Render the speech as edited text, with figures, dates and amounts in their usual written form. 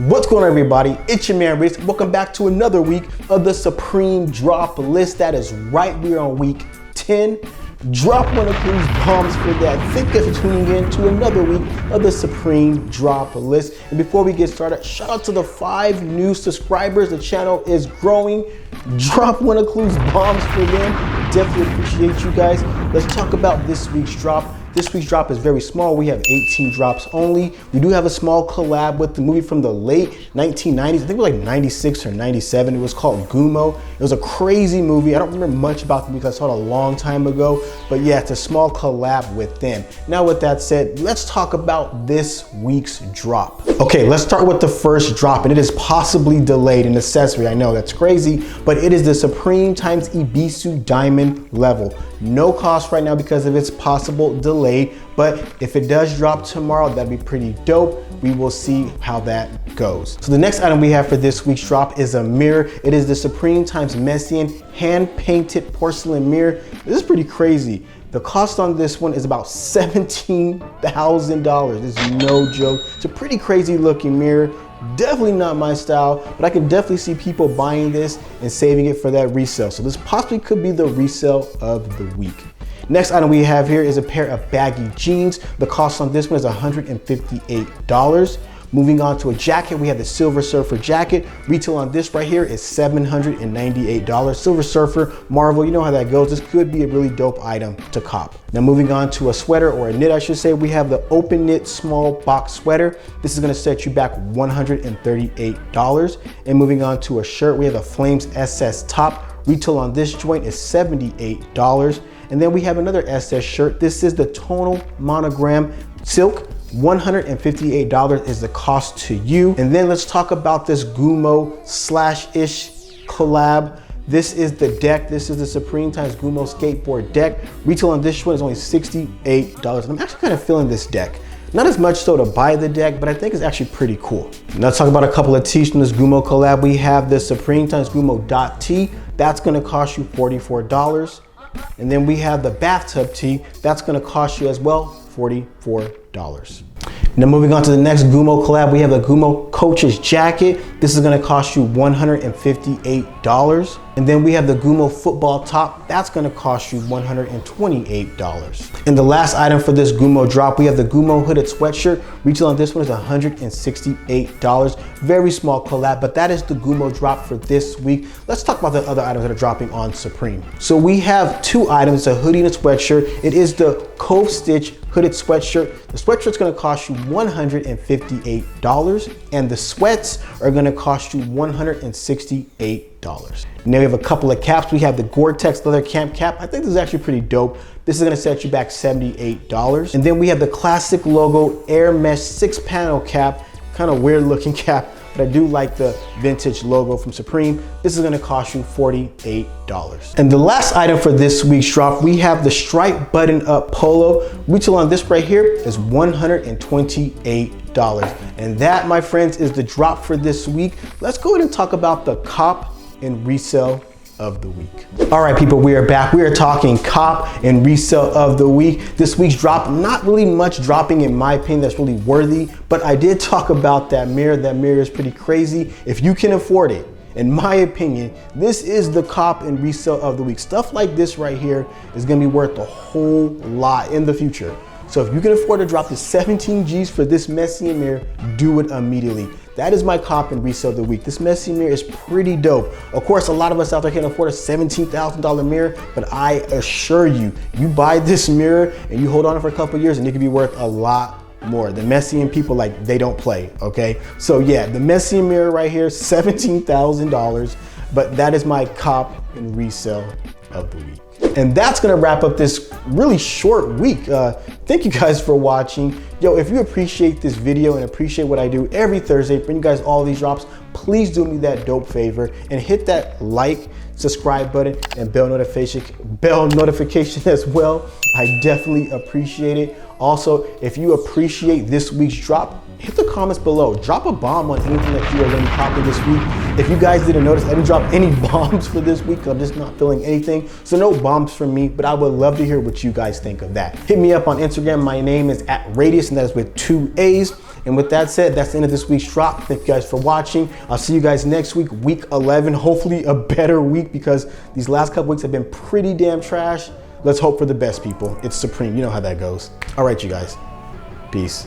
What's going on, everybody? It's your man Raadius. Welcome back to another week of the Supreme Drop List. That is right, we're on week 10. Drop one of these bombs for that. Thank you for tuning in to another week of the Supreme Drop List. And before we get started, shout out to the 5 new subscribers. The channel is growing. Drop one of Clue's bombs for them. Definitely appreciate you guys. Let's talk about this week's drop. This week's drop is very small. We have 18 drops only. We do have a small collab with the movie from the late 1990s. I think it was like 96 or 97. It was called Gummo. It was a crazy movie. I don't remember much about the movie because I saw it a long time ago. But yeah, it's a small collab with them. Now with that said, let's talk about this week's drop. Okay, let's start with the first drop, and it is possibly delayed, an accessory. I know that's crazy, but it is the Supreme times Ibisu Diamond level. No cost right now because of its possible delay, but if it does drop tomorrow, that'd be pretty dope. We will see how that goes. So the next item we have for this week's drop is a mirror. It is the Supreme times Messiaen hand-painted porcelain mirror. This is pretty crazy. The cost on this one is about $17,000. This is no joke. It's a pretty crazy looking mirror. Definitely not my style, but I can definitely see people buying this and saving it for that resale. So this possibly could be the resale of the week. Next item we have here is a pair of baggy jeans. The cost on this one is $158. Moving on to a jacket, we have the Silver Surfer jacket. Retail on this right here is $798. Silver Surfer, Marvel, you know how that goes. This could be a really dope item to cop. Now moving on to a sweater, or a knit I should say, we have the open knit small box sweater. This is gonna set you back $138. And moving on to a shirt, we have a Flames SS top. Retail on this joint is $78. And then we have another SS shirt. This is the tonal monogram silk. $158 is the cost to you. And then let's talk about this Gumo slash-ish collab. This is the deck. This is the Supreme times Gumo skateboard deck. Retail on this one is only $68. And I'm actually kind of feeling this deck. Not as much so to buy the deck, but I think it's actually pretty cool. Now let's talk about a couple of tees from this Gumo collab. We have the Supreme times Gumo dot tee. That's gonna cost you $44. And then we have the bathtub tee. That's gonna cost you as well $44. Now moving on to the next Gumo collab, we have the Gumo Coach's jacket. This is gonna cost you $158. And then we have the Gumo football top. That's gonna cost you $128. And the last item for this Gumo drop, we have the Gumo hooded sweatshirt. Retail on this one is $168. Very small collab, but that is the Gumo drop for this week. Let's talk about the other items that are dropping on Supreme. So we have 2 items, a hoodie and a sweatshirt. It is the Cove Stitch hooded sweatshirt. The sweatshirt's gonna cost you $158, and the sweats are gonna cost you $168. Now we have a couple of caps. We have the Gore-Tex leather camp cap. I think this is actually pretty dope. This is gonna set you back $78. And then we have the classic logo Air Mesh 6-panel cap. Kind of weird looking cap, but I do like the vintage logo from Supreme. This is gonna cost you $48. And the last item for this week's drop, we have the stripe button up polo. Retail on this right here is $128. And that, my friends, is the drop for this week. Let's go ahead and talk about the cop and resell of the week. All right, people, we are back. We are talking cop and resale of the week. This week's drop, not really much dropping in my opinion that's really worthy, but I did talk about that mirror. That mirror is pretty crazy. If you can afford it, in my opinion, this is the cop and resale of the week. Stuff like this right here is gonna be worth a whole lot in the future. So if you can afford to drop the 17 G's for this Messiaen mirror, do it immediately. That is my cop and resale of the week. This Messiaen mirror is pretty dope. Of course, a lot of us out there can't afford a $17,000 mirror, but I assure you, you buy this mirror and you hold on for a couple years and it could be worth a lot more. The Messiaen people, like, they don't play, okay? So yeah, the Messiaen mirror right here, $17,000, but that is my cop and resale of the week. And that's gonna wrap up this really short week. Thank you guys for watching. Yo, if you appreciate this video and appreciate what I do every Thursday, bring you guys all these drops, please do me that dope favor and hit that like, subscribe button, and bell notification as well. I definitely appreciate it. Also, if you appreciate this week's drop, hit the comments below. Drop a bomb on anything that you are going to be popping this week. If you guys didn't notice, I didn't drop any bombs for this week. I'm just not feeling anything. So no bombs from me, but I would love to hear what you guys think of that. Hit me up on Instagram. My name is @Raadius, and that is with 2 A's. And with that said, that's the end of this week's drop. Thank you guys for watching. I'll see you guys next week, week 11. Hopefully a better week, because these last couple weeks have been pretty damn trash. Let's hope for the best, people. It's supreme. You know how that goes. All right, you guys. Peace.